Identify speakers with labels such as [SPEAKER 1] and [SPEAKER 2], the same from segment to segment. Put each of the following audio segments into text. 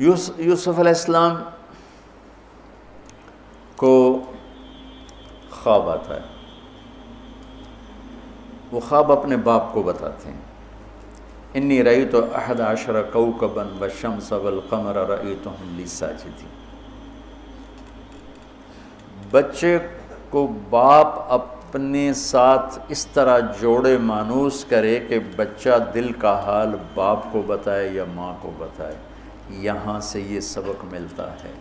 [SPEAKER 1] یوسف علیہ السلام کو خواب آتا ہے، وہ خواب اپنے باپ کو بتاتے ہیں، انی رأیت 11 کوکبا والشمس والقمر رأیتهم لی ساجدین۔ بچے کو باپ اپنے ساتھ اس طرح جوڑے مانوس کرے کہ بچہ دل کا حال باپ کو بتائے یا ماں کو بتائے، یہاں سے یہ سبق ملتا ہے۔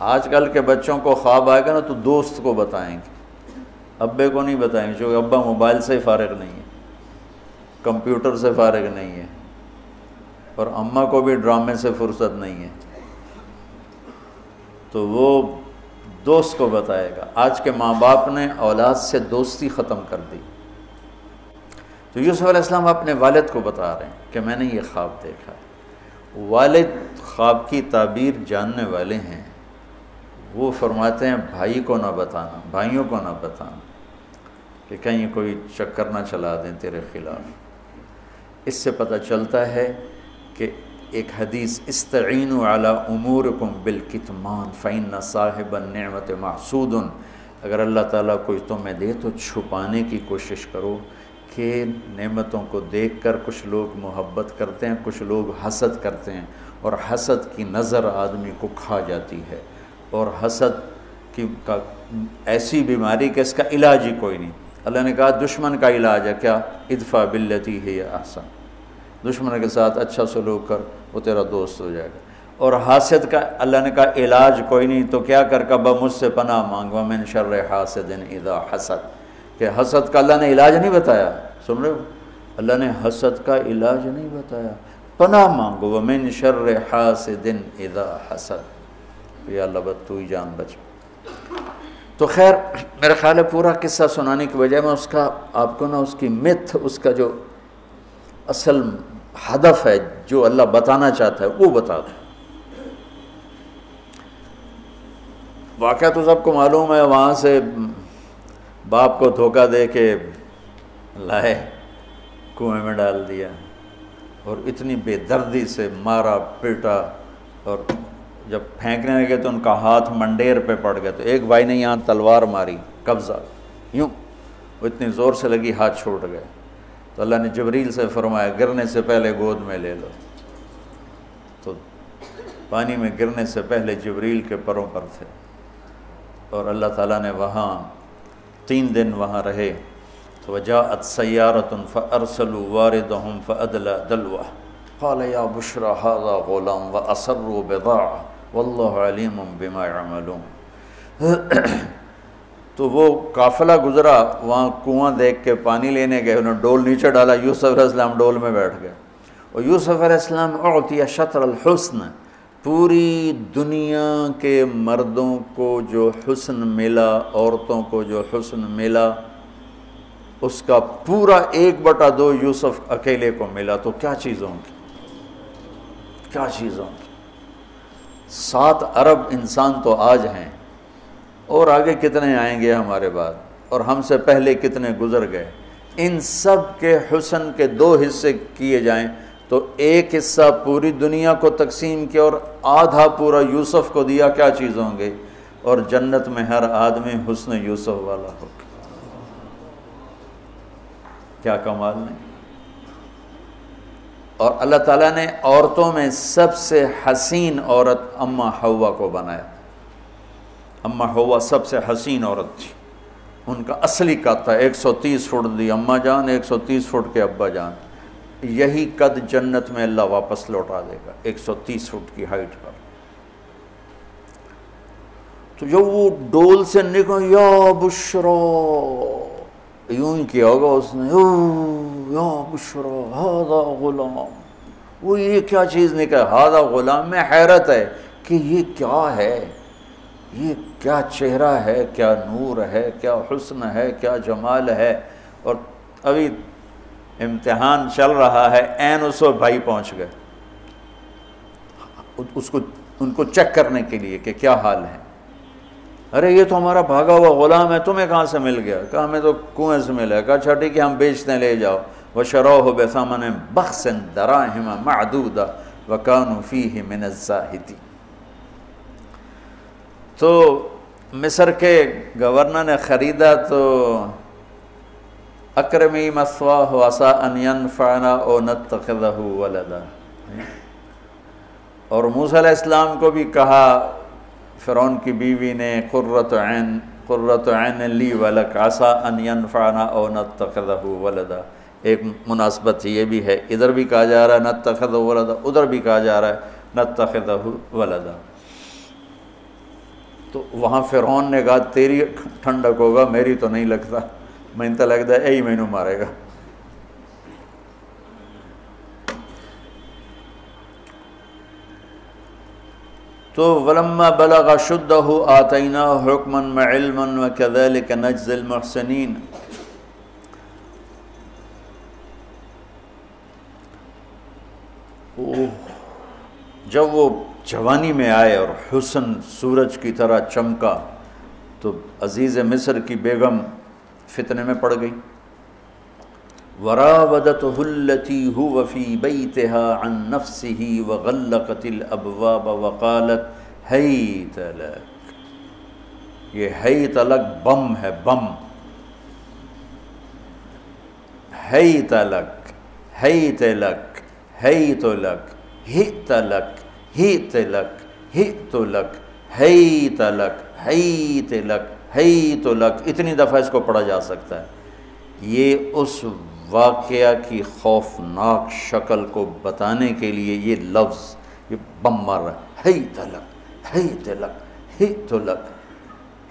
[SPEAKER 1] آج کل کے بچوں کو خواب آئے گا نا تو دوست کو بتائیں گے، ابے کو نہیں بتائیں گے، کیونکہ ابا موبائل سے فارغ نہیں ہے، کمپیوٹر سے فارغ نہیں ہے، اور اماں کو بھی ڈرامے سے فرصت نہیں ہے، تو وہ دوست کو بتائے گا۔ آج کے ماں باپ نے اولاد سے دوستی ختم کر دی۔ تو یوسف علیہ السلام اپنے والد کو بتا رہے ہیں کہ میں نے یہ خواب دیکھا ہے۔ والد خواب کی تعبیر جاننے والے ہیں، وہ فرماتے ہیں بھائی کو نہ بتانا، بھائیوں کو نہ بتانا، کہ کہیں کوئی چکر نہ چلا دیں تیرے خلاف۔ اس سے پتہ چلتا ہے کہ ایک حدیث استعینوا علی امورکم بالکتمان فإن صاحب النعمت محسود، اگر اللہ تعالیٰ کوئی تمہیں دے تو چھپانے کی کوشش کرو، کہ نعمتوں کو دیکھ کر کچھ لوگ محبت کرتے ہیں، کچھ لوگ حسد کرتے ہیں، اور حسد کی نظر آدمی کو کھا جاتی ہے، اور حسد کا ایسی بیماری کہ اس کا علاج ہی کوئی نہیں۔ اللہ نے کہا دشمن کا علاج ہے کیا؟ ادفع باللتی ہی احسن، دشمن کے ساتھ اچھا سلوک کر، وہ تیرا دوست ہو جائے گا۔ اور حاسد کا اللہ نے کہا علاج کوئی نہیں، تو کیا کر کبا مجھ سے پناہ مانگ، ومن شر حاسد اذا حسد، کہ حسد کا اللہ نے علاج نہیں بتایا، سن رہے ہو؟ اللہ نے حسد کا علاج نہیں بتایا، پناہ مانگو، ومن شر حاسد اذا حسد، یا اللہ بس تو ہی جان بچ۔ تو خیر میرا خیال ہے پورا قصہ سنانے کی بجائے میں اس کا آپ کو نا اس کی متھ، اس کا جو اصل ہدف ہے جو اللہ بتانا چاہتا ہے وہ بتا دوں۔ واقعہ تو سب کو معلوم ہے، وہاں سے باپ کو دھوکہ دے کے لائے، کنویں میں ڈال دیا، اور اتنی بے دردی سے مارا پیٹا، اور جب پھینکنے لگے تو ان کا ہاتھ منڈیر پہ پڑ گیا، تو ایک بھائی نے یہاں تلوار ماری، قبضہ یوں، وہ اتنی زور سے لگی ہاتھ چھوٹ گئے، تو اللہ نے جبریل سے فرمایا گرنے سے پہلے گود میں لے لو، تو پانی میں گرنے سے پہلے جبریل کے پروں پر تھے، اور اللہ تعالیٰ نے وہاں 3 دن وہاں رہے۔ تو وجاءت سیارۃ فارسلوا واردہم فادلی دلوہ قال یا بشری ھذا غلام واسروا بضاعہ واللہ علیم بما یعملون۔ تو وہ قافلہ گزرا، وہاں کنواں دیکھ کے پانی لینے گئے، انہوں نے ڈول نیچے ڈالا، یوسف علیہ السلام ڈول میں بیٹھ گئے، اور یوسف علیہ السلام اعطی شطر الحسن، پوری دنیا کے مردوں کو جو حسن ملا، عورتوں کو جو حسن ملا، اس کا پورا 1/2 یوسف اکیلے کو ملا، تو کیا چیز ہوں گی، کیا چیز ہوں گی۔ 7 ارب انسان تو آج ہیں، اور آگے کتنے آئیں گے ہمارے بعد، اور ہم سے پہلے کتنے گزر گئے، ان سب کے حسن کے 2 حصے کیے جائیں تو 1 حصہ پوری دنیا کو تقسیم کیا اور آدھا پورا یوسف کو دیا، کیا چیز ہوں گے، اور جنت میں ہر آدمی حسن یوسف والا ہو، کیا کمال نہیں۔ اور اللہ تعالیٰ نے عورتوں میں سب سے حسین عورت اماں حوا کو بنایا، اماں حوا سب سے حسین عورت تھی، ان کا اصلی قد تھا 130 فٹ دی اماں جان، 130 فٹ کے ابا جان، یہی قد جنت میں اللہ واپس لوٹا دے گا 130 فٹ کی ہائٹ پر۔ تو جو وہ ڈول سے نکلا یا بشرا، یوں ہی کیا ہوگا اس نے، یا بشرا ھذا غلام، وہ یہ کیا چیز نکلا، ھذا غلام، میں حیرت ہے کہ یہ کیا ہے، یہ کیا چہرہ ہے، کیا نور ہے، کیا حسن ہے، کیا جمال ہے۔ اور ابھی امتحان چل رہا ہے، عین اس وقت بھائی پہنچ گئے ان کو چیک کرنے کے لیے کہ کیا حال ہے۔ ارے یہ تو ہمارا بھاگا ہوا غلام ہے، تمہیں کہاں سے مل گیا؟ کہا ہمیں تو کنویں سے ملا ہے۔ کہا اچھا ٹھیک ہے ہم بیچتے ہیں، لے جاؤ۔ وشروه بثمن بخس دراهم معدودہ وكانوا فيه من الزاهدين۔ تو مصر کے گورنر نے خریدا تو اکرمی مثواہ وعسى ان ينفعنا او نتخذه ولدا، اور موسیٰ علیہ السلام کو بھی کہا فرعون کی بیوی نے قرۃ عین لی ولک عسى ان ينفعنا او نتخذه ولدا۔ ایک مناسبت یہ بھی ہے، ادھر بھی کہا جا رہا ہے نتخذه ولدا، ادھر بھی کہا جا رہا ہے نتخذه ولدا۔ تو وہاں فرعون نے کہا تیری ٹھنڈک ہوگا، میری تو نہیں لگتا، میں تو لگتا ہے یہی مینوں مارے گا۔ تو ولما بلغ شدہ آتیناہ حکما وعلما وکذلک نجزی المحسنین۔ جب وہ جوانی میں آئے اور حسن سورج کی طرح چمکا تو عزیز مصر کی بیگم فتنے میں پڑ گئی۔ وراودته التي هو في بيتها عن نفسه وغلقت الابواب وقالت هيت لك۔ یہ ہیت لک بم ہے، بم، ہیت لک، ہیت لک، ہیت لک، ہیت لک، ہیت لک، ہیت لک، ہیت لک، ہیت لک، ہیت لک، اتنی دفعہ اس کو پڑھا جا سکتا ہے۔ یہ اس واقعہ کی خوفناک شکل کو بتانے کے لیے یہ لفظ، یہ بم مار رہا ہے، ہیت لک، ہیت لک، ہیت لک،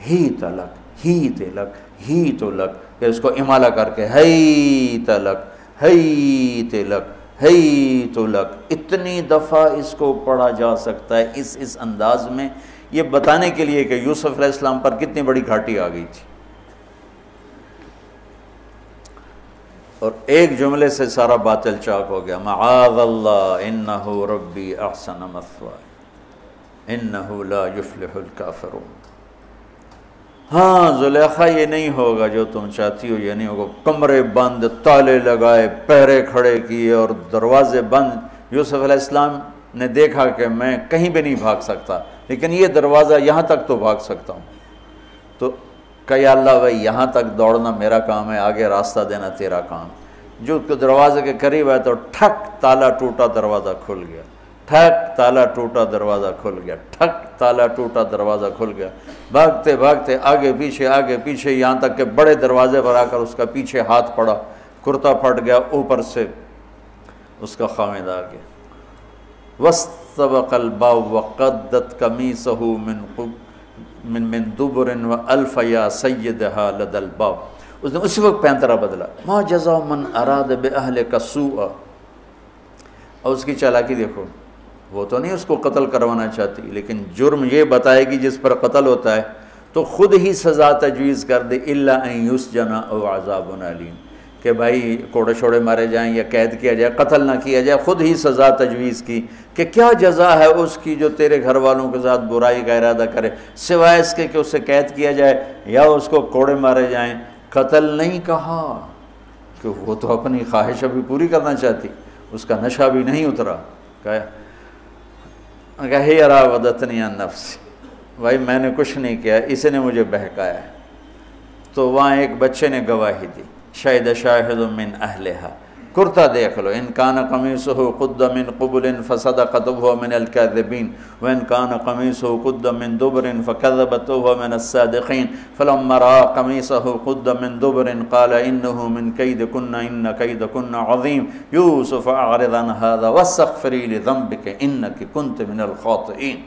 [SPEAKER 1] ہیت لک، ہیت لک، ہیت لک، اس کو امالہ کر کے ہیت لک، ہیت لک، ہیت لک، اتنی دفعہ اس کو پڑھا جا سکتا ہے اس انداز میں، یہ بتانے کے لیے کہ یوسف علیہ السلام پر کتنی بڑی گھاٹی آ گئی تھی۔ اور ایک جملے سے سارا باطل چاک ہو گیا، معاذ اللہ انہ ربی احسن مثواي انہ لا یفلح الکافرون۔ ہاں زلیخا یہ نہیں ہوگا جو تم چاہتی ہو، یہ نہیں ہوگا، کمرے بند، تالے لگائے، پہرے کھڑے کیے اور دروازے بند۔ یوسف علیہ السلام نے دیکھا کہ میں کہیں بھی نہیں بھاگ سکتا، لیکن یہ دروازہ یہاں تک تو بھاگ سکتا ہوں، تو کہ یا اللہ بھائی یہاں تک دوڑنا میرا کام ہے، آگے راستہ دینا تیرا کام۔ جو دروازے کے قریب ہے تو ٹھک تالا ٹوٹا دروازہ کھل گیا، ٹھک تالا ٹوٹا دروازہ کھل گیا، ٹھک تالا ٹوٹا دروازہ کھل گیا۔ بھاگتے بھاگتے آگے پیچھے یہاں تک کہ بڑے دروازے پر آ کر اس کا پیچھے ہاتھ پڑا، کرتا پھٹ گیا، اوپر سے اس کا خامد آ گیا۔ وَاسْتَبَقَ الْبَابُ وَقَدَّتْ قَمِيصَهُ من دبر وَأَلْفَ يَا سَيِّدَهَا لَدَى الْبَابِ۔ اس نے اسی وقت پینترا بدلا، مَا جَزَاءُ مَنْ أَرَادَ بِأَهْلِكَ سُوءًا۔ اور اس کی چالاکی دیکھو، وہ تو نہیں اس کو قتل کروانا چاہتی، لیکن جرم یہ بتائے گی جس پر قتل ہوتا ہے تو خود ہی سزا تجویز کر دے، إِلَّا أَن يُسْجَنَ أَوْ عَذَابٌ أَلِيمٌ، کہ بھائی کوڑے شوڑے مارے جائیں یا قید کیا جائے، قتل نہ کیا جائے، خود ہی سزا تجویز کی کہ کیا جزا ہے اس کی جو تیرے گھر والوں کے ساتھ برائی کا ارادہ کرے، سوائے اس کے کہ اسے قید کیا جائے یا اس کو کوڑے مارے جائیں۔ قتل نہیں کہا کہ وہ تو اپنی خواہش ابھی پوری کرنا چاہتی، اس کا نشہ بھی نہیں اترا، کہا ہی راودتنی عن نفسی، بھائی میں نے کچھ نہیں کیا، اسے نے مجھے بہکایا ہے۔ تو وہاں ایک بچے نے گواہی دی، شاہد شاہد من اہلہا، کرتا دیکھ لو، ان کان قمیصہ قد من قبل فصدقت وهو من الكاذبین وان کان قمیصہ قد من دبر فکذبت وهو من الصادقین فلما رأى قمیصہ قد من دبر قال انه من کیدکن ان کیدکن عظیم یوسف اعرض عن هذا واستغفری لذنبک انک کنت من الخاطئین۔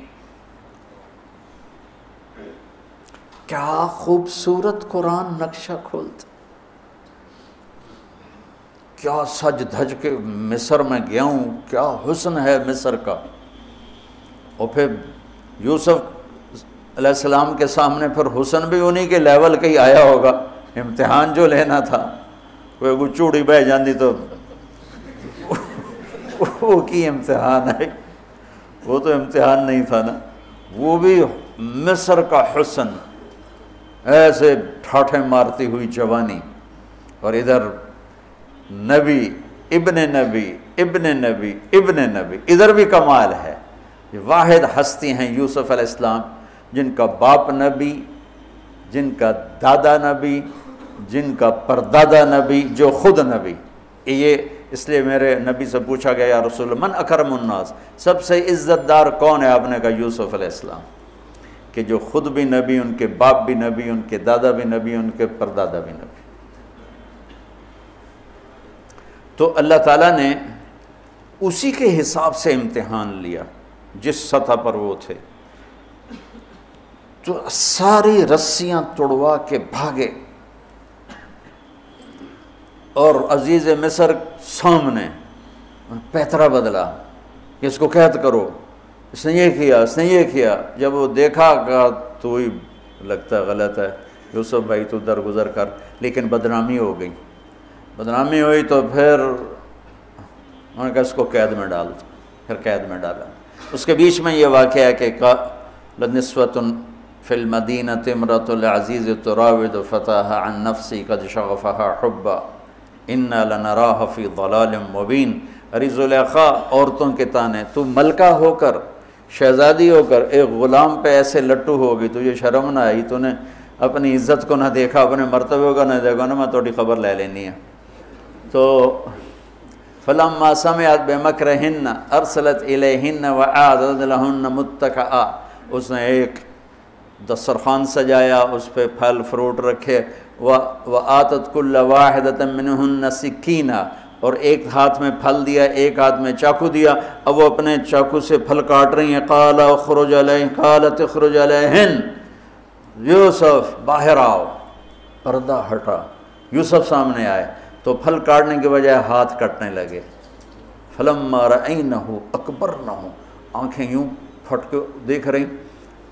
[SPEAKER 1] کیا خوبصورت قرآن نقشہ کھولتا، کیا سج دھج کے مصر میں گیا ہوں، کیا حسن ہے مصر کا۔ اور پھر یوسف علیہ السلام کے سامنے پھر حسن بھی انہی کے لیول کا ہی آیا ہوگا، امتحان جو لینا تھا، کوئی چوڑی بہ جاندی تو وہ کی امتحان ہے، وہ تو امتحان نہیں تھا نا، وہ بھی مصر کا حسن، ایسے ٹھاٹھے مارتی ہوئی جوانی، اور ادھر نبی ابن نبی ابن نبی ابن نبی، ادھر بھی کمال ہے۔ یہ واحد ہستی ہیں یوسف علیہ السلام، جن کا باپ نبی، جن کا دادا نبی، جن کا پردادا نبی، جو خود نبی۔ یہ اس لیے میرے نبی سے پوچھا گیا یا رسول اللہ من اکرم الناس، سب سے عزت دار کون ہے؟ آپ نے کہا یوسف علیہ السلام، کہ جو خود بھی نبی، ان کے باپ بھی نبی، ان کے دادا بھی نبی، ان کے پردادا بھی نبی۔ تو اللہ تعالیٰ نے اسی کے حساب سے امتحان لیا جس سطح پر وہ تھے۔ تو ساری رسیاں توڑوا کے بھاگے، اور عزیز مصر سامنے پیترا بدلا کہ اس کو قید کرو، اس نے یہ کیا، اس نے یہ کیا۔ جب وہ دیکھا کہ تو ہی لگتا ہے غلط ہے، یوسف بھائی تو درگزر کر، لیکن بدنامی ہو گئی۔ بدنامی ہوئی تو پھر انہوں نے کہا اس کو قید میں ڈال دو، پھر قید میں ڈالا۔ اس کے بیچ میں یہ واقعہ ہے کہ لنسوۃ فی المدینۃ امرأۃ العزیز تراود فتاها عن نفسی قد شغفها حبا انا لنراها فی ضلال مبین۔ ارے زلیخا عورتوں کے تانے، تو ملکہ ہو کر، شہزادی ہو کر ایک غلام پہ ایسے لٹو ہوگی، تجھے شرم نہ آئی؟ تو نے اپنی عزت کو نہ دیکھا، اپنے مرتبے کو نہ دیکھا نا، میں تھوڑی خبر لے لینی ہے۔ تو فلما سمعت بمکرہن ارسلت الیہن وأعدت لہن متکئا، اس نے ایک دسترخوان سجایا، اس پہ پھل فروٹ رکھے، وآتت کل واحدۃ منہن سکینہ، اور ایک ہاتھ میں پھل دیا، ایک ہاتھ میں چاقو دیا۔ اب وہ اپنے چاقو سے پھل کاٹ رہی ہیں۔ قال اخرج علیہن، قالت اخرج علیہن، یوسف باہر آؤ۔ پردہ ہٹا، یوسف سامنے آئے تو پھل کاٹنے کے بجائے ہاتھ کٹنے لگے۔ فلما رأینہ اکبرنہ، آنکھیں یوں پھٹ کے دیکھ رہی،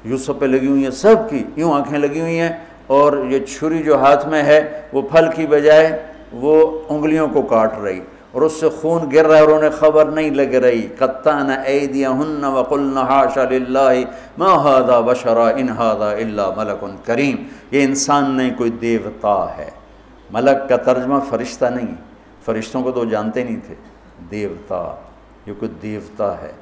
[SPEAKER 1] یوسف پہ لگی ہوئی ہیں، سب کی یوں آنکھیں لگی ہوئی ہیں، اور یہ چھری جو ہاتھ میں ہے وہ پھل کی بجائے وہ انگلیوں کو کاٹ رہی، اور اس سے خون گر رہا ہے، اور انہیں خبر نہیں لگ رہی۔ قطعن ایدیہن وقلن حاشا للہ ما ھذا بشرا ان ھذا الا ملک کریم۔ یہ انسان نہیں، کوئی دیوتا ہے۔ ملک کا ترجمہ فرشتہ نہیں، فرشتوں کو تو جانتے نہیں تھے، دیوتا، یہ کوئی دیوتا ہے۔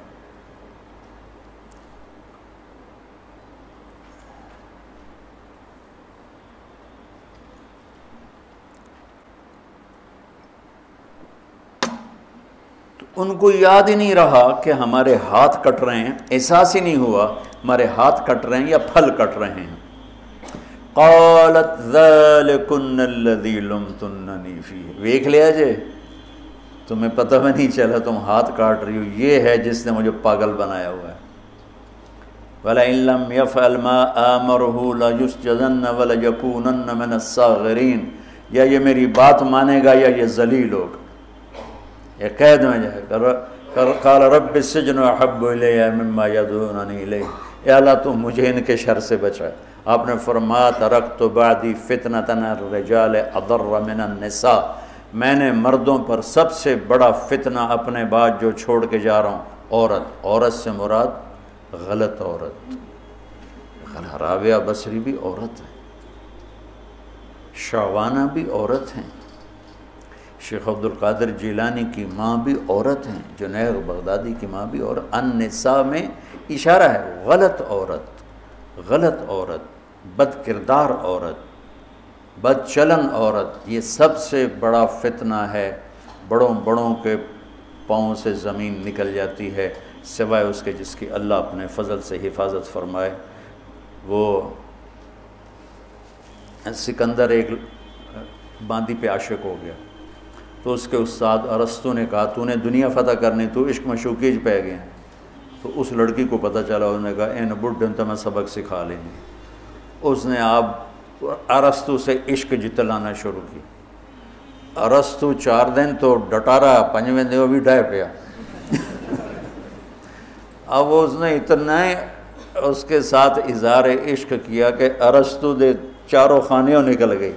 [SPEAKER 1] ان کو یاد ہی نہیں رہا کہ ہمارے ہاتھ کٹ رہے ہیں، احساس ہی نہیں ہوا ہمارے ہاتھ کٹ رہے ہیں یا پھل کٹ رہے ہیں۔ قالت ذالکن الذی لمتننی فیہ، دیکھ لیا جے، تمہیں پتہ بھی نہیں چلا تم ہاتھ کاٹ رہی ہو، یہ ہے جس نے مجھے پاگل بنایا ہوا ہے۔ وَلَئِن لَّمْ يَفْعَلْ مَا آمَرُهُ لَيُسْجَنَنَّ وَلَيَكُونَنَّ مِنَ الصَّاغِرِينَ، یا یہ میری بات مانے گا یا یہ ذلیل ہوگا، یہ قید میں جائے گا۔ قال رب السجن احب الی مما یدعوننی الیہ، اے اللہ تو مجھے ان کے شر سے بچا۔ آپ نے فرمایا ترکت بعدی فتنۃ الرجال اضر من النساء، میں نے مردوں پر سب سے بڑا فتنہ اپنے بعد جو چھوڑ کے جا رہا ہوں عورت۔ عورت سے مراد غلط عورت۔ رابعہ بصری بھی عورت ہے، شعوانہ بھی عورت ہیں، شیخ عبد القادر جیلانی کی ماں بھی عورت ہیں، جنید بغدادی کی ماں بھی عورت۔ النساء میں اشارہ ہے غلط عورت، غلط عورت، بد کردار عورت، بد چلن عورت، یہ سب سے بڑا فتنہ ہے۔ بڑوں بڑوں کے پاؤں سے زمین نکل جاتی ہے، سوائے اس کے جس کی اللہ اپنے فضل سے حفاظت فرمائے۔ وہ سکندر ایک باندی پہ عاشق ہو گیا، تو اس کے استاد ارسطو نے کہا تو نے دنیا فتح کرنی، تو عشق میں شوکیج پہ گئے۔ تو اس لڑکی کو پتہ چلا، انہوں نے کہا این بڈھن تو میں سبق سکھا لیں گے۔ اس نے آپ ارسطو سے عشق جتلانا شروع کی۔ ارسطو 4 دن تو ڈٹا رہا، 5ویں دن وہ بھی ڈھائے پیا۔ اب اس نے اتنا اس کے ساتھ اظہار عشق کیا کہ ارسطو دے چاروں خانیوں نکل گئی۔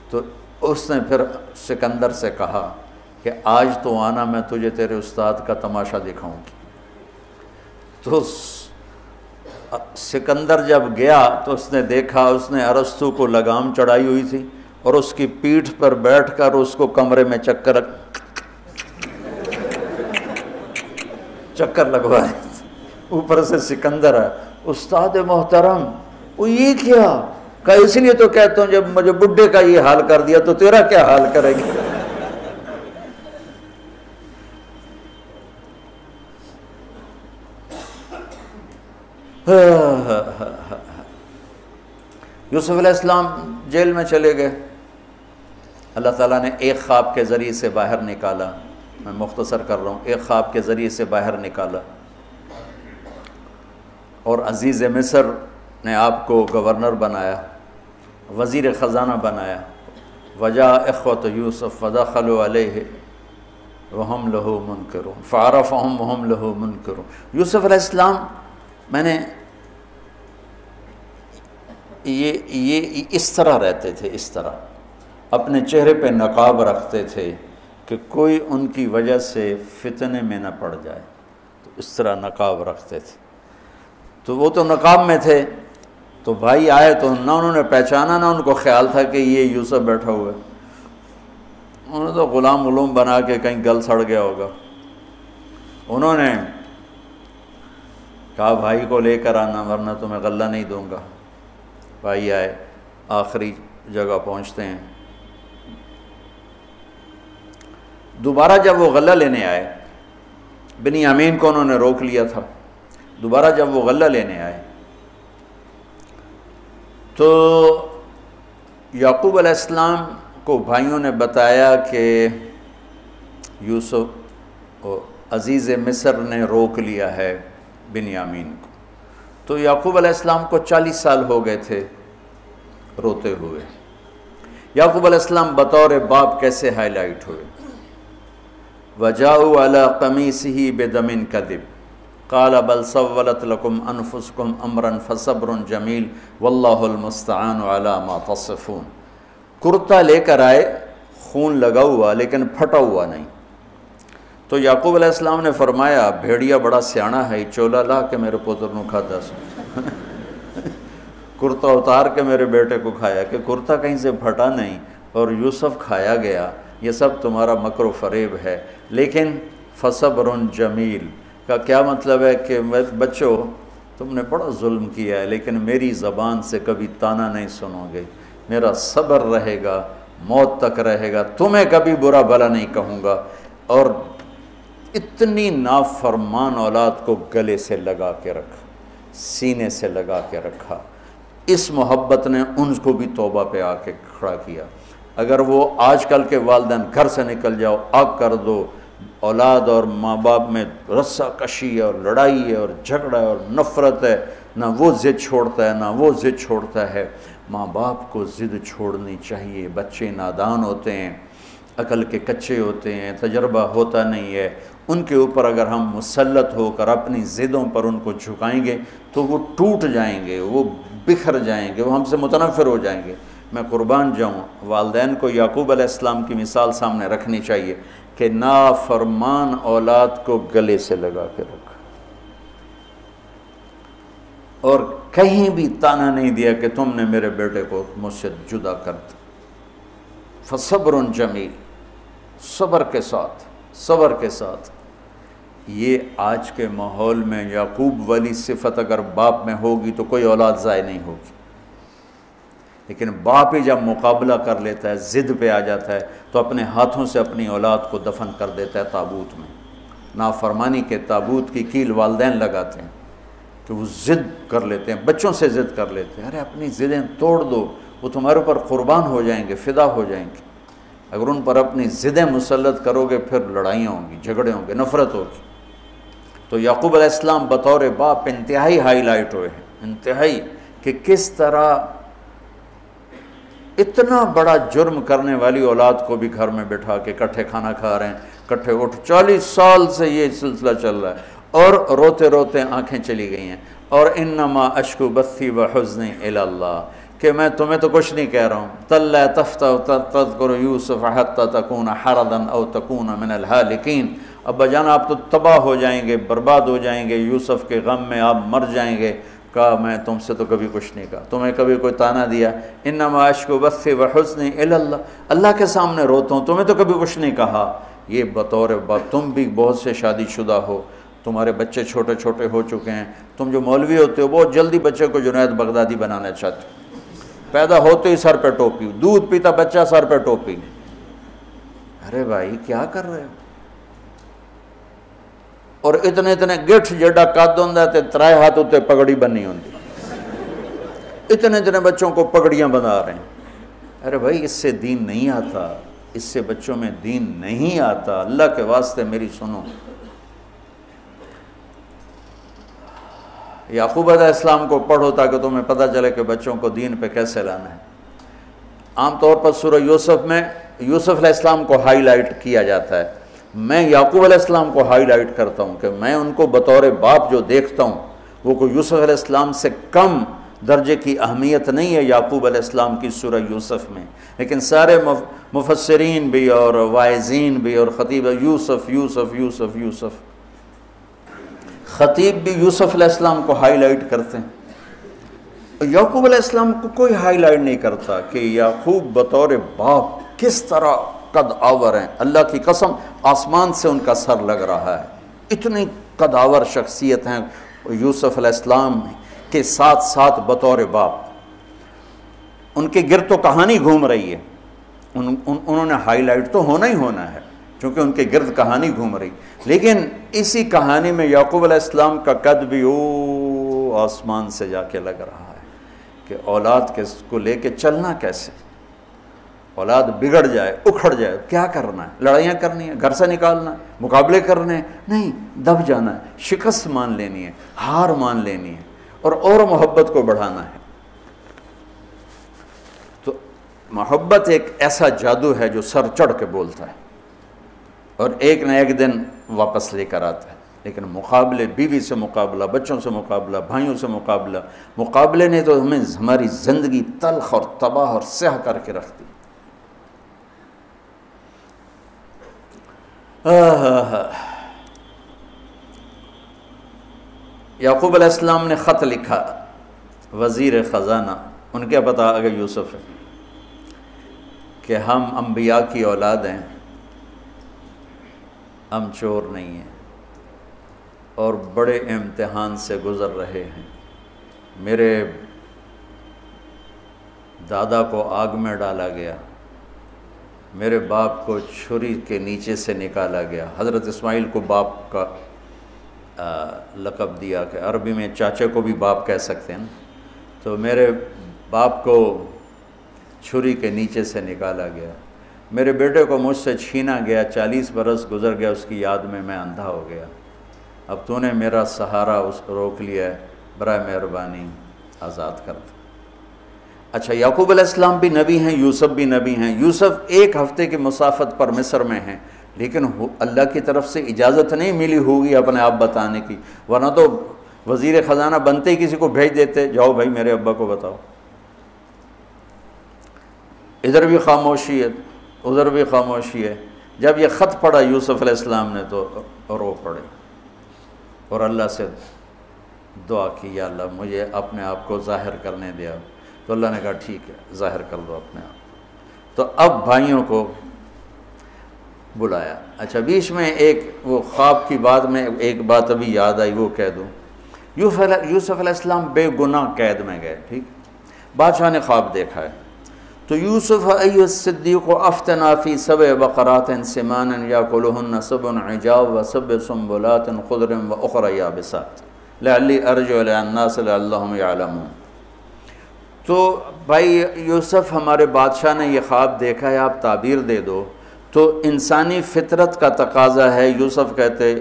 [SPEAKER 1] تو اس نے پھر سکندر سے کہا کہ آج تو آنا، میں تجھے تیرے استاد کا تماشا دکھاؤں گی۔ تو سکندر جب گیا تو اس نے دیکھا، اس نے ارسطو کو لگام چڑھائی ہوئی تھی، اور اس کی پیٹھ پر بیٹھ کر اس کو کمرے میں چکر لگوائے. اوپر سے سکندر ہے. استاد محترم وہ یہ کیا؟ کہ اس لیے تو کہتا ہوں جب مجھے بڈھے کا یہ حال کر دیا تو تیرا کیا حال کرے گی؟ یوسف علیہ السلام جیل میں چلے گئے. اللہ تعالیٰ نے ایک خواب کے ذریعے سے باہر نکالا. میں مختصر کر رہا ہوں. ایک خواب کے ذریعے سے باہر نکالا اور عزیز مصر نے آپ کو گورنر بنایا، وزیر خزانہ بنایا. وجاء اخوۃ یوسف فدخلوا علیہ وہم لہ منکرون فعرفہم وہم لہ منکرون. یوسف علیہ السلام میں نے یہ اس طرح رہتے تھے، اس طرح اپنے چہرے پہ نقاب رکھتے تھے کہ کوئی ان کی وجہ سے فتنے میں نہ پڑ جائے. تو اس طرح نقاب رکھتے تھے. تو وہ تو نقاب میں تھے. تو بھائی آئے تو نہ انہوں نے پہچانا، نہ ان کو خیال تھا کہ یہ یوسف بیٹھا ہوا ہے. انہوں نے تو غلام علوم بنا کے کہیں گل سڑ گیا ہوگا. انہوں نے کہا بھائی کو لے کر آنا ورنہ تمہیں غلہ نہیں دوں گا. بھائی آئے، آخری جگہ پہنچتے ہیں. دوبارہ جب وہ غلہ لینے آئے، بنیامین کو انہوں نے روک لیا تھا. دوبارہ جب وہ غلہ لینے آئے تو یعقوب علیہ السلام کو بھائیوں نے بتایا کہ یوسف عزیز مصر نے روک لیا ہے بنیامین کو. تو یعقوب علیہ السلام کو 40 سال ہو گئے تھے روتے ہوئے. یعقوب علیہ السلام بطور باپ کیسے ہائی لائٹ ہوئے. وَجَاءُوا عَلَىٰ قَمِيصِهِ بِدَمٍ كَذِبٍ قَالَ بَلْ سَوَّلَتْ لَكُمْ أَنفُسُكُمْ أَمْرًا فَصَبْرٌ جَمِيلٌ وَاللَّهُ الْمُسْتَعَانُ عَلَىٰ مَا تَصِفُونَ. کرتا لے کر آئے، خون لگا ہوا لیکن پھٹا ہوا نہیں. تو یعقوب علیہ السلام نے فرمایا بھیڑیا بڑا سیانا ہے، چولا لا کے میرے پتر نو کھادا سو. کرتا اتار کے میرے بیٹے کو کھایا کہ کرتا کہیں سے پھٹا نہیں اور یوسف کھایا گیا. یہ سب تمہارا مکر و فریب ہے. لیکن فصبر جمیل کا کیا مطلب ہے کہ بچوں تم نے بڑا ظلم کیا ہے لیکن میری زبان سے کبھی تانا نہیں سنو گے. میرا صبر رہے گا، موت تک رہے گا. تمہیں کبھی برا بھلا نہیں کہوں گا. اور اتنی نافرمان اولاد کو گلے سے لگا کے رکھا، سینے سے لگا کے رکھا. اس محبت نے ان کو بھی توبہ پہ آ کے کھڑا کیا. اگر وہ آج کل کے والدین گھر سے نکل جاؤ، آگ کر دو، اولاد اور ماں باپ میں رسہ کشی ہے اور لڑائی ہے اور جھگڑا ہے اور نفرت ہے، نہ وہ ضد چھوڑتا ہے نہ وہ ضد چھوڑتا ہے. ماں باپ کو ضد چھوڑنی چاہیے. بچے نادان ہوتے ہیں، عقل کے کچے ہوتے ہیں، تجربہ ہوتا نہیں ہے. ان کے اوپر اگر ہم مسلط ہو کر اپنی ضدوں پر ان کو جھکائیں گے تو وہ ٹوٹ جائیں گے، وہ بکھر جائیں گے، وہ ہم سے متنفر ہو جائیں گے. میں قربان جاؤں، والدین کو یعقوب علیہ السلام کی مثال سامنے رکھنی چاہیے کہ نافرمان اولاد کو گلے سے لگا کے رکھا اور کہیں بھی تانا نہیں دیا کہ تم نے میرے بیٹے کو مجھ سے جدا کر دیا. فصبر جمیل، صبر کے ساتھ، صبر کے ساتھ. یہ آج کے ماحول میں یعقوب والی صفت اگر باپ میں ہوگی تو کوئی اولاد ضائع نہیں ہوگی. لیکن باپ ہی جب مقابلہ کر لیتا ہے، ضد پہ آ جاتا ہے تو اپنے ہاتھوں سے اپنی اولاد کو دفن کر دیتا ہے تابوت میں. نافرمانی کے تابوت کی کیل والدین لگاتے ہیں کہ وہ ضد کر لیتے ہیں، بچوں سے ضد کر لیتے ہیں. ارے اپنی ضدیں توڑ دو، وہ تمہارے اوپر قربان ہو جائیں گے، فدا ہو جائیں گے. اگر ان پر اپنی ضدیں مسلط کرو گے پھر لڑائیاں ہوں گی، جھگڑے ہوں گے، نفرت ہوگی. تو یعقوب علیہ السلام بطور باپ انتہائی ہائی لائٹ ہوئے ہیں، انتہائی، کہ کس طرح اتنا بڑا جرم کرنے والی اولاد کو بھی گھر میں بٹھا کے کٹھے کھانا کھا رہے ہیں، کٹھے اٹھ. 40 سال سے یہ سلسلہ چل رہا ہے اور روتے روتے آنکھیں چلی گئی ہیں. اور انما اشکو بثی وحزنی الی اللہ، کہ میں تمہیں تو کچھ نہیں کہہ رہا ہوں. تَلَّا تَفْتَحُ تَذْكُرُ يُوسُفَ حَتَّى تَكُونَ حَرَضًا أَوْ تَكُونَ مِنَ الْهَالِكِينَ. ابا جان آپ تو تباہ ہو جائیں گے، برباد ہو جائیں گے، یوسف کے غم میں آپ مر جائیں گے. کہا میں تم سے تو کبھی کچھ نہیں کہا، تمہیں کبھی کوئی تانا دیا؟ انما اشکو بثی وحزنی الی اللہ، اللہ کے سامنے روتا ہوں، تمہیں تو کبھی کچھ نہیں کہا۔ یہ بطور باپ، تم بھی بہت سے شادی شدہ ہو، تمہارے بچے چھوٹے چھوٹے ہو چکے ہیں، تم جو مولوی ہوتے ہو بہت جلدی بچے کو جنید بغدادی بنانا چاہتے ہو، پیدا ہوتے ہی سر پہ ٹوپی، دودھ پیتا بچہ سر پہ ٹوپی۔ ارے بھائی کیا کر رہے ہو؟ اور اتنے اتنے گٹھ جڑا قد ہوندا تے ترائے ہاتھ اتے پگڑی بننی ہوندی، اتنے اتنے بچوں کو پگڑیاں بنا رہے ہیں۔ ارے بھائی اس سے دین نہیں آتا، اس سے بچوں میں دین نہیں آتا، اللہ کے واسطے میری سنو۔ یعقوب علیہ السلام کو پڑھو تاکہ تمہیں پتہ چلے کہ بچوں کو دین پہ کیسے لانا ہے۔ عام طور پر سورہ یوسف میں یوسف علیہ السلام کو ہائی لائٹ کیا جاتا ہے، میں یعقوب علیہ السلام کو ہائی لائٹ کرتا ہوں کہ میں ان کو بطور باپ جو دیکھتا ہوں وہ کوئی یوسف علیہ السلام سے کم درجے کی اہمیت نہیں ہے یعقوب علیہ السلام کی سورہ یوسف میں، لیکن سارے مفسرین بھی اور واعظین بھی اور خطیب یوسف یوسف یوسف یوسف، خطیب بھی یوسف علیہ السلام کو ہائی لائٹ کرتے ہیں، یعقوب علیہ السلام کو کوئی ہائی لائٹ نہیں کرتا کہ یعقوب بطور باپ کس طرح قد آور ہیں۔ اللہ کی قسم آسمان سے ان کا سر لگ رہا ہے، اتنی قد آور شخصیت ہیں یوسف علیہ السلام کے ساتھ ساتھ بطور باپ۔ ان کے گرد تو کہانی گھوم رہی ہے، انہوں نے ہائی لائٹ تو ہونا ہی ہونا ہے چونکہ ان کے گرد کہانی گھوم رہی، لیکن اسی کہانی میں یعقوب علیہ السلام کا قد بھی آسمان سے جا کے لگ رہا ہے کہ اولاد کو لے کے چلنا کیسے، اولاد بگڑ جائے اکھڑ جائے کیا کرنا ہے؟ لڑائیاں کرنی ہے، گھر سے نکالنا ہے، مقابلے کرنے ہیں؟ نہیں، دب جانا ہے، شکست مان لینی ہے، ہار مان لینی ہے اور محبت کو بڑھانا ہے۔ تو محبت ایک ایسا جادو ہے جو سر چڑھ کے بولتا ہے اور ایک نہ ایک دن واپس لے کر آتا ہے، لیکن مقابلے، بیوی سے مقابلہ، بچوں سے مقابلہ، بھائیوں سے مقابلہ، مقابلے نے تو ہمیں ہماری زندگی تلخ اور تباہ اور سیاہ کر کے رکھ دی۔ یعقوب علیہ السلام نے خط لکھا وزیر خزانہ، ان کے پتہ اگر یوسف ہے کہ ہم انبیاء کی اولاد ہیں، ہم چور نہیں ہیں اور بڑے امتحان سے گزر رہے ہیں، میرے دادا کو آگ میں ڈالا گیا، میرے باپ کو چھری کے نیچے سے نکالا گیا، حضرت اسماعیل کو باپ کا لقب دیا کہ عربی میں چاچے کو بھی باپ کہہ سکتے ہیں، تو میرے باپ کو چھری کے نیچے سے نکالا گیا، میرے بیٹے کو مجھ سے چھینا گیا، 40 برس گزر گیا، اس کی یاد میں اندھا ہو گیا، اب تو نے میرا سہارا روک لیا ہے، برائے مہربانی آزاد کر دے۔ اچھا، یعقوب علیہ السلام بھی نبی ہیں، یوسف بھی نبی ہیں، یوسف ایک ہفتے کی مسافت پر مصر میں ہیں، لیکن اللہ کی طرف سے اجازت نہیں ملی ہوگی اپنے آپ بتانے کی، ورنہ تو وزیر خزانہ بنتے ہی کسی کو بھیج دیتے، جاؤ بھائی میرے ابا کو بتاؤ۔ ادھر بھی خاموشی ہے، ادھر بھی خاموشی ہے۔ جب یہ خط پڑھا یوسف علیہ السلام نے تو رو پڑے اور اللہ سے دعا کی، یا اللہ مجھے اپنے آپ کو ظاہر کرنے دیا، تو اللہ نے کہا ٹھیک ہے ظاہر کر دو اپنے آپ۔ تو اب بھائیوں کو بلایا۔ اچھا، بیچ میں ایک وہ خواب کی بات میں ایک بات ابھی یاد آئی، وہ کہہ دوں۔ یوسف علیہ السلام بے گناہ قید میں گئے، ٹھیک، بادشاہ نے خواب دیکھا ہے، تو یوسف ایھا الصدیق افتنا فی 7 بقرات سمان یاکلہن 7 عجاف و7 سنبلات خضر و اخری یابسات لعلی ارجع الی الناس لعلہم یعلمون۔ تو بھائی یوسف، ہمارے بادشاہ نے یہ خواب دیکھا ہے، آپ تعبیر دے دو۔ تو انسانی فطرت کا تقاضا ہے، یوسف کہتے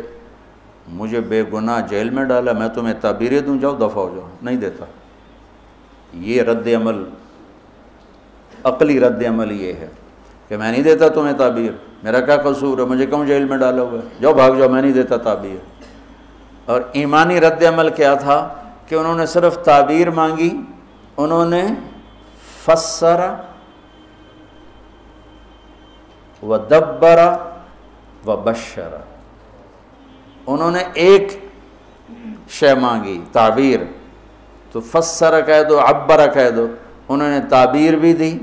[SPEAKER 1] مجھے بے گناہ جیل میں ڈالا، میں تمہیں تعبیریں دوں، جاؤ دفع ہو جاؤ، نہیں دیتا۔ یہ رد عمل، عقلی رد عمل یہ ہے کہ میں نہیں دیتا تمہیں تعبیر، میرا کیا قصور ہے، مجھے کیوں جیل میں ڈالا ہوا ہے، جاؤ بھاگ جاؤ، میں نہیں دیتا تعبیر۔ اور ایمانی رد عمل کیا تھا کہ انہوں نے صرف تعبیر مانگی، انہوں نے فسر و دبر و بشر، انہوں نے ایک شے مانگی تعبیر، تو فسر کہہ دو، عبر کہہ دو، انہوں نے تعبیر بھی دی،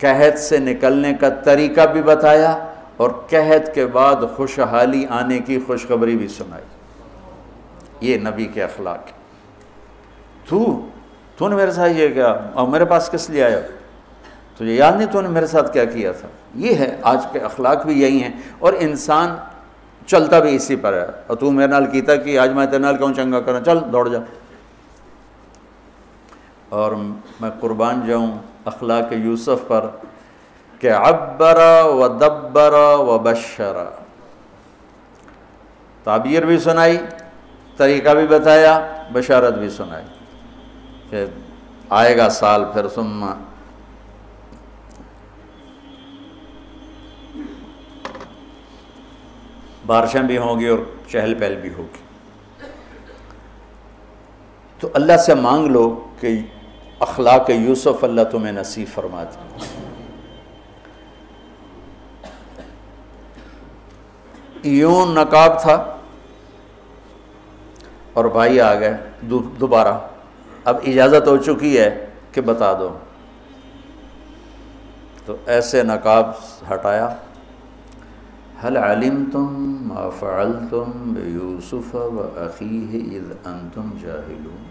[SPEAKER 1] قحط سے نکلنے کا طریقہ بھی بتایا، اور قحط کے بعد خوشحالی آنے کی خوشخبری بھی سنائی۔ یہ نبی کے اخلاق۔ تو نے میرے ساتھ یہ کیا، اور میرے پاس کس لیے آیا؟ تجھے یاد نہیں تو نے میرے ساتھ کیا کیا تھا؟ یہ ہے آج کے اخلاق بھی یہی ہیں، اور انسان چلتا بھی اسی پر ہے۔ اور تو میرے نال کیتا کہ آج میں تیرے نال کیوں چنگا کرنا، چل دوڑ جا۔ اور میں قربان جاؤں اخلاق یوسف پر کہ عبر و دبر و بشر، تعبیر بھی سنائی، طریقہ بھی بتایا، بشارت بھی سنائی کہ آئے گا سال پھر، ثم بارشیں بھی ہوں گی اور چہل پہل بھی ہوگی۔ تو اللہ سے مانگ لو کہ اخلاق یوسف اللہ تمہیں نصیب فرما دے۔ یوں نقاب تھا اور بھائی آ گئے دوبارہ، اب اجازت ہو چکی ہے کہ بتا دو، تو ایسے نقاب ہٹایا، هل علمتم ما فعلتم بيوسف وأخيه إذ أنتم جاهلون۔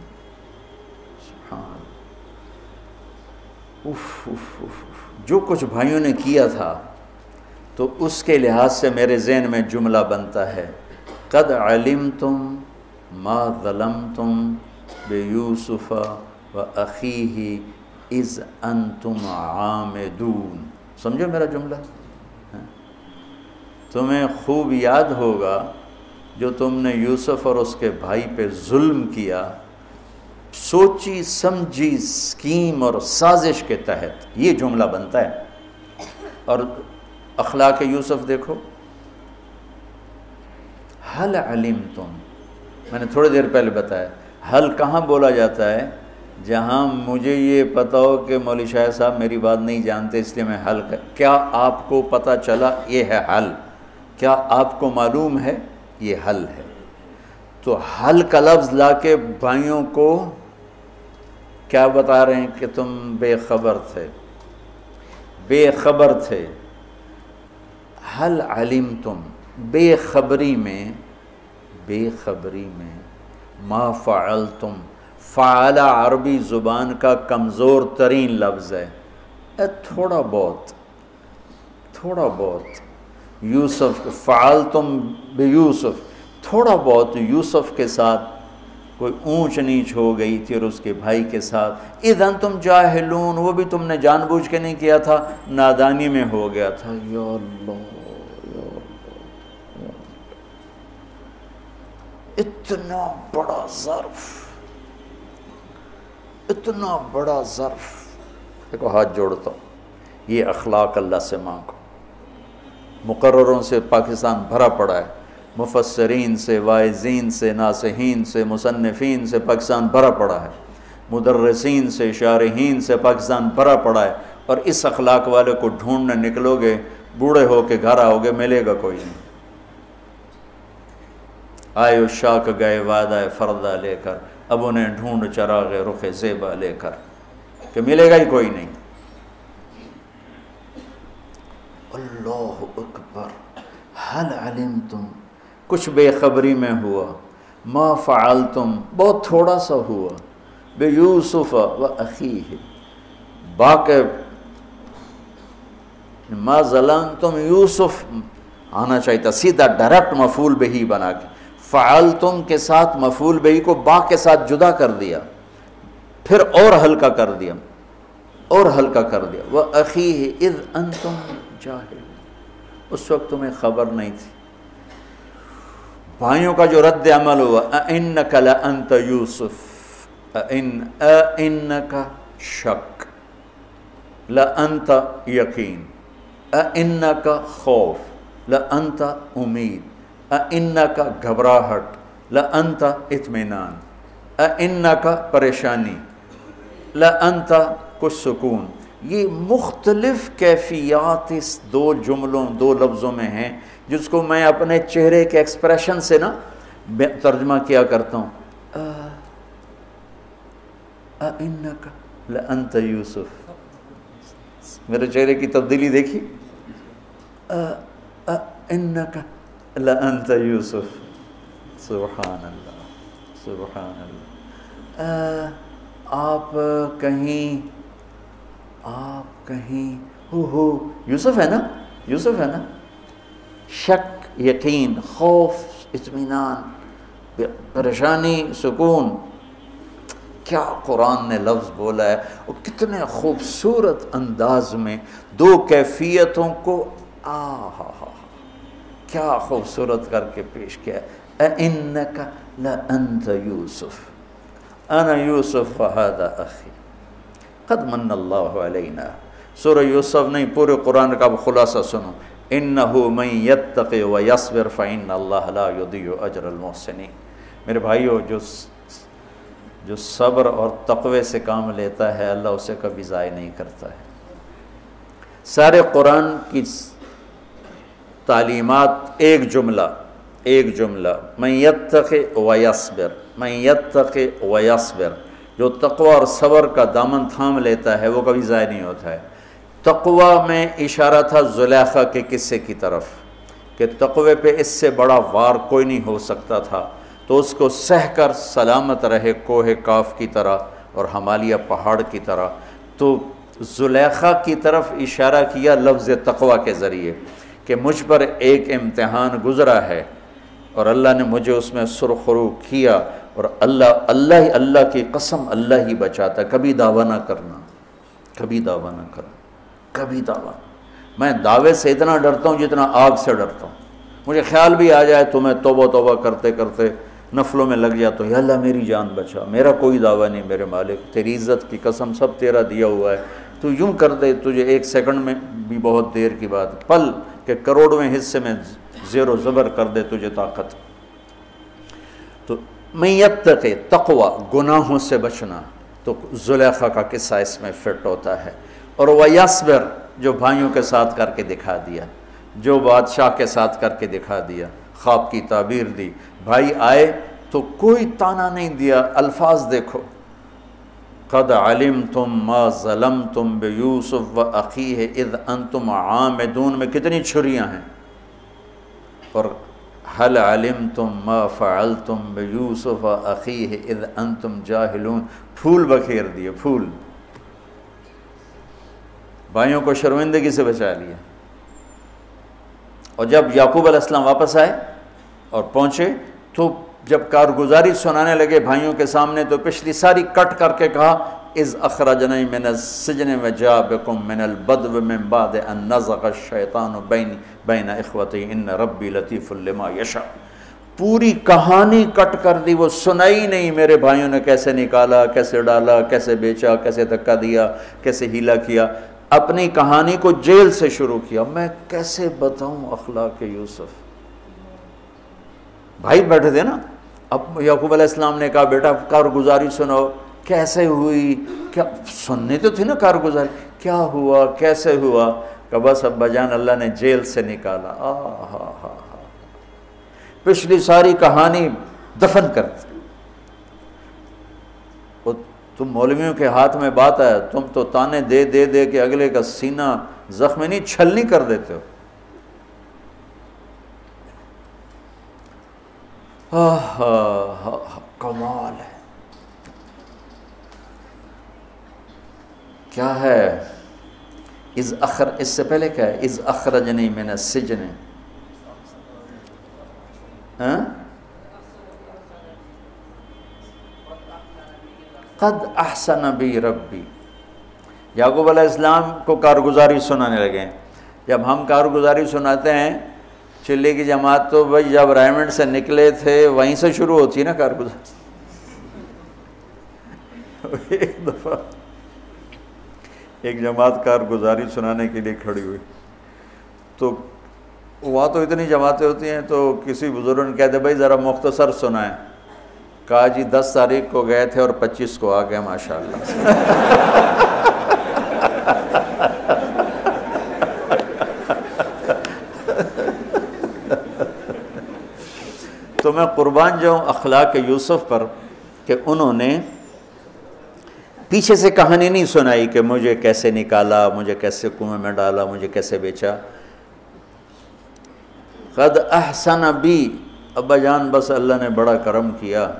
[SPEAKER 1] سبحان اللہ، جو کچھ بھائیوں نے کیا تھا تو اس کے لحاظ سے میرے ذہن میں جملہ بنتا ہے، قد علمتم ما ظلمتم بیوسف وأخیہ اذ انتم عامدون۔ سمجھو میرا جملہ؟ تمہیں خوب یاد ہوگا جو تم نے یوسف اور اس کے بھائی پہ ظلم کیا، سوچی سمجھی اسکیم اور سازش کے تحت، یہ جملہ بنتا ہے۔ اور اخلاق یوسف دیکھو، حل علمتم، میں نے تھوڑی دیر پہلے بتایا، حل کہاں بولا جاتا ہے؟ جہاں مجھے یہ پتہ ہو کہ مولوی شاہ صاحب میری بات نہیں جانتے اس لیے میں حل کیا آپ کو پتہ چلا؟ یہ ہے حل۔ کیا آپ کو معلوم ہے؟ یہ حل ہے۔ تو حل کا لفظ لا کے بھائیوں کو کیا بتا رہے ہیں کہ تم بے خبر تھے، بے خبر تھے۔ حل علمتم، بے خبری میں ما فعلتم، فعل عربی زبان کا کمزور ترین لفظ ہے، تھوڑا بہت یوسف، فعلتم بیوسف، تھوڑا بہت یوسف کے ساتھ کوئی اونچ نیچ ہو گئی تھی اور اس کے بھائی کے ساتھ، اذ انتم جاہلون، وہ بھی تم نے جان بوجھ کے نہیں کیا تھا، نادانی میں ہو گیا تھا۔ یا اللہ، اتنا بڑا ظرف، اتنا بڑا ظرف، دیکھو ہاتھ جوڑتا ہوں، یہ اخلاق اللہ سے مانگو۔ مقرروں سے پاکستان بھرا پڑا ہے، مفسرین سے، واعظین سے، ناصحین سے، مصنفین سے پاکستان بھرا پڑا ہے، مدرسین سے، شارحین سے پاکستان بھرا پڑا ہے، اور اس اخلاق والے کو ڈھونڈنے نکلو گے، بوڑھے ہو کے گھر آؤ گے، ملے گا کوئی نہیں۔ آئے اشاک گئے وعدہ فردہ لے کر، اب انہیں ڈھونڈ چراغ رخ زیبا لے کر، کہ ملے گا ہی کوئی نہیں۔ اللہ اکبر، حل علمتم، کچھ بے خبری میں ہوا، ما فعلتم، بہت تھوڑا سا ہوا، بے یوسف و اخیہ، باقی ما ظلمتم یوسف آنا چاہیے تھا، سیدھا ڈائریکٹ مفعول بہی بنا کے، فعلتم کے ساتھ مفعول بہی کو با کے ساتھ جدا کر دیا، پھر اور ہلکا کر دیا، وَأَخِيهِ اِذْ أَنْتُمْ جَاهِلُونَ، اس وقت تمہیں خبر نہیں تھی۔ بھائیوں کا جو رد عمل ہوا، أَإِنَّكَ لَأَنْتَ يُوسف، أَإِنَّكَ شک، لَأَنْتَ یقین، أَإِنَّكَ خوف، لَأَنْتَ امید، أَإِنَّكَ گھبراہٹ، لَأَنْتَ اطمینان، أَإِنَّكَ پریشانی، لَأَنْتَ کچھ سکون۔ یہ مختلف کیفیات اس دو جملوں، دو لفظوں میں ہیں، جس کو میں اپنے چہرے کے ایکسپریشن سے نا ترجمہ کیا کرتا ہوں۔ اِنَّكَ لَأَنْتَ یوسف. میرے چہرے کی تبدیلی دیکھی. اِنَّكَ لَأَنْتَ یوسف. سبحان اللہ سبحان اللہ. آپ کہیں ہو یوسف ہے نا، یوسف ہے نا. شک، یقین، خوف، اطمینان، پریشانی، سکون. کیا قرآن نے لفظ بولا ہے، اور کتنے خوبصورت انداز میں دو کیفیتوں کو کیا خوبصورت کر کے پیش کیا ہے. اِنَّكَ لَأَنْتَ یوسف اَنَا یوسف وَهَذَا أَخِي قَدْ مَنَّ اللَّهُ عَلَيْنَا. سورہ یوسف نہیں، پورے قرآن کا خلاصہ سنو. اِنَّهُ مَن يَتَّقِ وَيَصْبِرْ فَإِنَّ اللَّهَ لَا يُضِيعُ أَجْرَ الْمُحْسِنِينَ. میرے بھائیو، جو صبر اور تقوی سے کام لیتا ہے اللہ اسے کبھی ضائع نہیں کرتا ہے. سارے قرآن کی تعلیمات ایک جملہ من یتق ویصبر، من یتق ویصبر. جو تقوی اور صبر کا دامن تھام لیتا ہے وہ کبھی ضائع نہیں ہوتا ہے. تقوی میں اشارہ تھا زلیخا کے قصے کی طرف کہ تقوی پہ اس سے بڑا وار کوئی نہیں ہو سکتا تھا، تو اس کو سہ کر سلامت رہے کوہ کاف کی طرح اور ہمالیہ پہاڑ کی طرح. تو زلیخا کی طرف اشارہ کیا لفظ تقوی کے ذریعے کہ مجھ پر ایک امتحان گزرا ہے اور اللہ نے مجھے اس میں سرخرو کیا، اور اللہ کی قسم اللہ ہی بچاتا. کبھی دعویٰ نہ کرنا، کبھی دعویٰ نہ کرنا، کبھی دعویٰ. میں دعوے سے اتنا ڈرتا ہوں جتنا آگ سے ڈرتا ہوں. مجھے خیال بھی آ جائے تو میں توبہ کرتے کرتے نفلوں میں لگ جاتا ہوں، یا اللہ میری جان بچا، میرا کوئی دعویٰ نہیں میرے مالک، تیری عزت کی قسم سب تیرا دیا ہوا ہے، تو یوں کر دے تجھے ایک سیکنڈ میں بھی بہت دیر کی بات، پل کہ کروڑویں حصے میں زیر و زبر کر دے تجھے طاقت. تو من یتق تقوی، گناہوں سے بچنا، تو زلیخا کا قصہ اس میں فٹ ہوتا ہے. اور ویصبر، جو بھائیوں کے ساتھ کر کے دکھا دیا، جو بادشاہ کے ساتھ کر کے دکھا دیا، خواب کی تعبیر دی. بھائی آئے تو کوئی تانا نہیں دیا، الفاظ دیکھو. قد علمتم ما ظلمتم بیوسف واخیہ اذ انتم عامدون میں کتنی چھریاں ہیں. اور هل علمتم ما فعلتم بیوسف واخیہ اذ انتم جاہلون، پھول بکھیر دیے، پھول. بھائیوں کو شرمندگی سے بچا لیا. اور جب یعقوب علیہ السلام واپس آئے اور پہنچے تو جب کارگزاری سنانے لگے بھائیوں کے سامنے تو پچھلی ساری کٹ کر کے کہا اذ اخرجنی من السجن وجاء بکم من البدو من بعد ان نزغ الشیطان بین اخوتی ان ربی لطیف لما یشاء. پوری کہانی کٹ کر دی، وہ سنائی نہیں میرے بھائیوں نے کیسے نکالا، کیسے ڈالا، کیسے بیچا، کیسے دھکا دیا، کیسے ہیلا کیا. اپنی کہانی کو جیل سے شروع کیا. میں کیسے بتاؤں اخلاق یوسف. بھائی بیٹھے تھے نا، اب یعقوب علیہ السلام نے کہا بیٹا کارگزاری سناؤ، کیسے ہوئی، کیا سننے تو تھی نا کارگزاری، کیا ہوا کیسے ہوا. کہ بس ابا جان اللہ نے جیل سے نکالا. پچھلی ساری کہانی دفن کر دی. تم مولویوں کے ہاتھ میں بات ہے، تم تو تانے دے دے دے کے اگلے کا سینہ زخم نہیں چھلنی کر دیتے ہو. کمال ہے. کیا ہے اس سے پہلے کیا ہے؟ اذ اخرجنی من السجن، قد احسن بی ربی. یعقوب علیہ السلام کو کارگزاری سنانے لگے. جب ہم کارگزاری سناتے ہیں چلے کی جماعت تو بھائی جب رائمنڈ سے نکلے تھے وہیں سے شروع ہوتی ہے نا کارگزاری. ایک دفعہ ایک جماعت کارگزاری سنانے کے لیے کھڑی ہوئی تو وہاں تو اتنی جماعتیں ہوتی ہیں تو کسی بزرگ نے کہتے بھائی ذرا مختصر سنائیں. کہا جی 10 تاریخ کو گئے تھے اور 25 کو آ گئے ماشاءاللہ. تو میں قربان جاؤں اخلاق یوسف پر کہ انہوں نے پیچھے سے کہانی نہیں سنائی کہ مجھے کیسے نکالا، مجھے کیسے کنویں میں ڈالا، مجھے کیسے بیچا۔ قد احسن بی، ابا جان بس اللہ نے بڑا کرم کیا،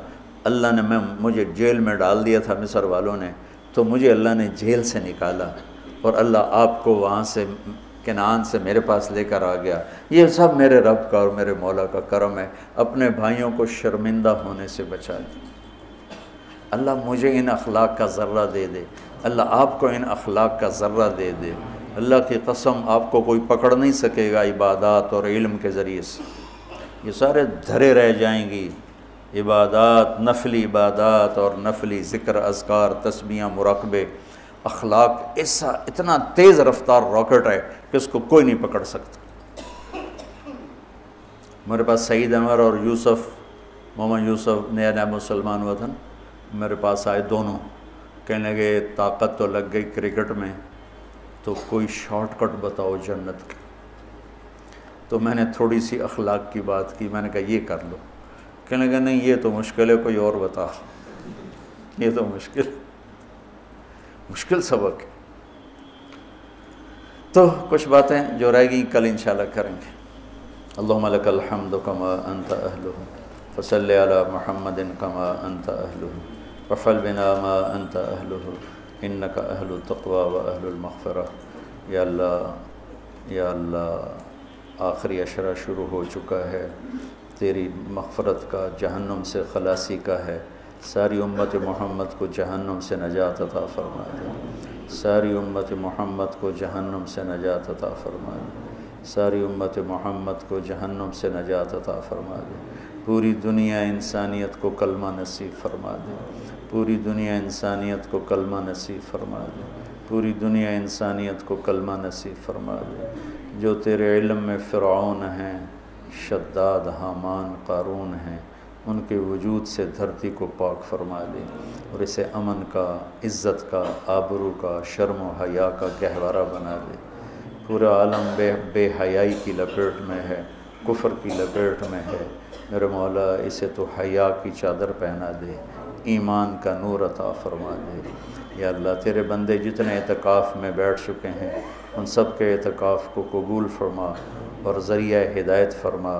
[SPEAKER 1] اللہ نے مجھے جیل میں ڈال دیا تھا مصر والوں نے، تو مجھے اللہ نے جیل سے نکالا اور اللہ آپ کو وہاں سے کنعان سے میرے پاس لے کر آ گیا۔ یہ سب میرے رب کا اور میرے مولا کا کرم ہے، اپنے بھائیوں کو شرمندہ ہونے سے بچا دیا۔ اللہ مجھے ان اخلاق کا ذرہ دے دے، اللہ آپ کو ان اخلاق کا ذرہ دے دے۔ اللہ کی قسم آپ کو کوئی پکڑ نہیں سکے گا عبادات اور علم کے ذریعے سے، یہ سارے دھرے رہ جائیں گی۔ عبادات، نفلی عبادات اور نفلی ذکر، اذکار، تسبیحاں، مراقبے، اخلاق ایسا اتنا تیز رفتار راکٹ ہے کہ اس کو کوئی نہیں پکڑ سکتا۔ میرے پاس سعید انور اور یوسف، محمد یوسف نیا مسلمان ہوا تھا، میرے پاس آئے دونوں، کہنے لگے طاقت تو لگ گئی کرکٹ میں، تو کوئی شارٹ کٹ بتاؤ جنت کی۔ تو میں نے تھوڑی سی اخلاق کی بات کی، میں نے کہا یہ کر لو، کہنے لگا نہیں یہ تو مشکل ہے، کوئی اور بتا، یہ تو مشکل سبق ہے۔ تو کچھ باتیں جو رہ گئیں کل انشاءاللہ کریں گے۔ اللہم لک الحمد کما انت اہلہ، فصلی علی محمد کما انت اہلہ، وفعل بنا ما انت اہلہ، انک اہل التقوی و اہل المغفرہ۔ یا اللہ آخری عشرہ شروع ہو چکا ہے، تیری مغفرت کا، جہنم سے خلاصی کا ہے۔ ساری امت محمد کو جہنم سے نجات عطا فرما دے، ساری امت محمد کو جہنم سے نجات عطا فرما دے، ساری امت محمد کو جہنم سے نجات عطا فرما دے۔ پوری دنیا انسانیت کو کلمہ نصیب فرما دے، پوری دنیا انسانیت کو کلمہ نصیب فرما دے، پوری دنیا انسانیت کو کلمہ نصیب فرما دے۔ جو تیرے علم میں فرعون ہیں، شداد، حامان، قارون ہیں، ان کے وجود سے دھرتی کو پاک فرما دے اور اسے امن کا، عزت کا، آبرو کا، شرم و حیا کا گہوارہ بنا دے۔ پورا عالم بے حیائی کی لپیٹ میں ہے، کفر کی لپیٹ میں ہے، میرے مولا اسے تو حیا کی چادر پہنا دے، ایمان کا نور عطا فرما دے۔ یا اللہ تیرے بندے جتنے اعتکاف میں بیٹھ چکے ہیں ان سب کے اعتکاف کو قبول فرما اور ذریعہ ہدایت فرما۔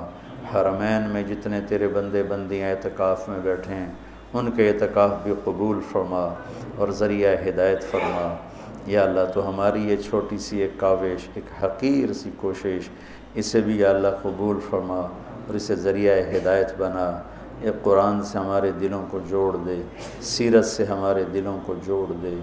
[SPEAKER 1] حرمین میں جتنے تیرے بندے بندیاں اعتکاف میں بیٹھے ہیں ان کے اعتکاف بھی قبول فرما اور ذریعہ ہدایت فرما۔ یا اللہ تو ہماری یہ چھوٹی سی ایک کاوش، ایک حقیر سی کوشش، اسے بھی یا اللہ قبول فرما اور اسے ذریعہ ہدایت بنا۔ یہ قرآن سے ہمارے دلوں کو جوڑ دے، سیرت سے ہمارے دلوں کو جوڑ دے۔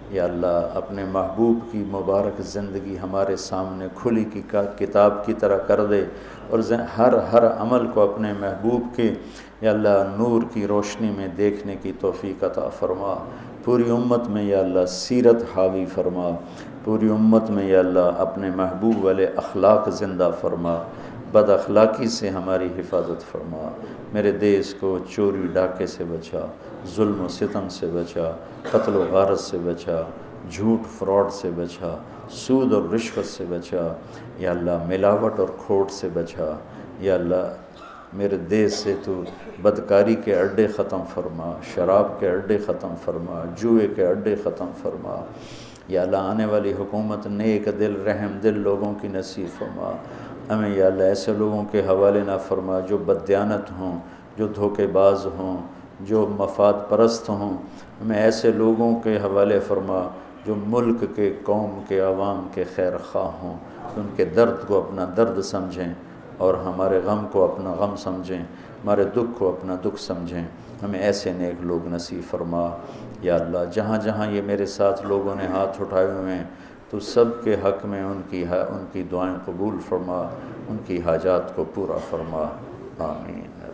[SPEAKER 1] یا اللہ اپنے محبوب کی مبارک زندگی ہمارے سامنے کھلی کی کتاب کی طرح کر دے اور ہر عمل کو اپنے محبوب کے یا اللہ نور کی روشنی میں دیکھنے کی توفیق عطا فرما۔ پوری امت میں یا اللہ سیرت حاوی فرما، پوری امت میں یا اللہ اپنے محبوب والے اخلاق زندہ فرما، بد اخلاقی سے ہماری حفاظت فرما۔ میرے دیس کو چوری ڈاکے سے بچا، ظلم و ستم سے بچا، قتل و غارت سے بچا، جھوٹ فراڈ سے بچا، سود اور رشوت سے بچا، یا اللہ ملاوٹ اور کھوٹ سے بچا۔ یا اللہ میرے دیس سے تو بدکاری کے اڈے ختم فرما، شراب کے اڈے ختم فرما، جوئے کے اڈے ختم فرما۔ یا اللہ آنے والی حکومت نیک دل، رحم دل لوگوں کی نصیب فرما۔ ہمیں یا اللہ ایسے لوگوں کے حوالے نہ فرما جو بددیانت ہوں، جو دھوکے باز ہوں، جو مفاد پرست ہوں۔ ہمیں ایسے لوگوں کے حوالے فرما جو ملک کے، قوم کے، عوام کے خیر خواہ ہوں، ان کے درد کو اپنا درد سمجھیں اور ہمارے غم کو اپنا غم سمجھیں، ہمارے دکھ کو اپنا دکھ سمجھیں۔ ہمیں ایسے نیک لوگ نصیب فرما۔ یا اللہ جہاں جہاں یہ میرے ساتھ لوگوں نے ہاتھ اٹھائے ہوئے ہیں تو سب کے حق میں ان کی دعائیں قبول فرما، ان کی حاجات کو پورا فرما، آمین۔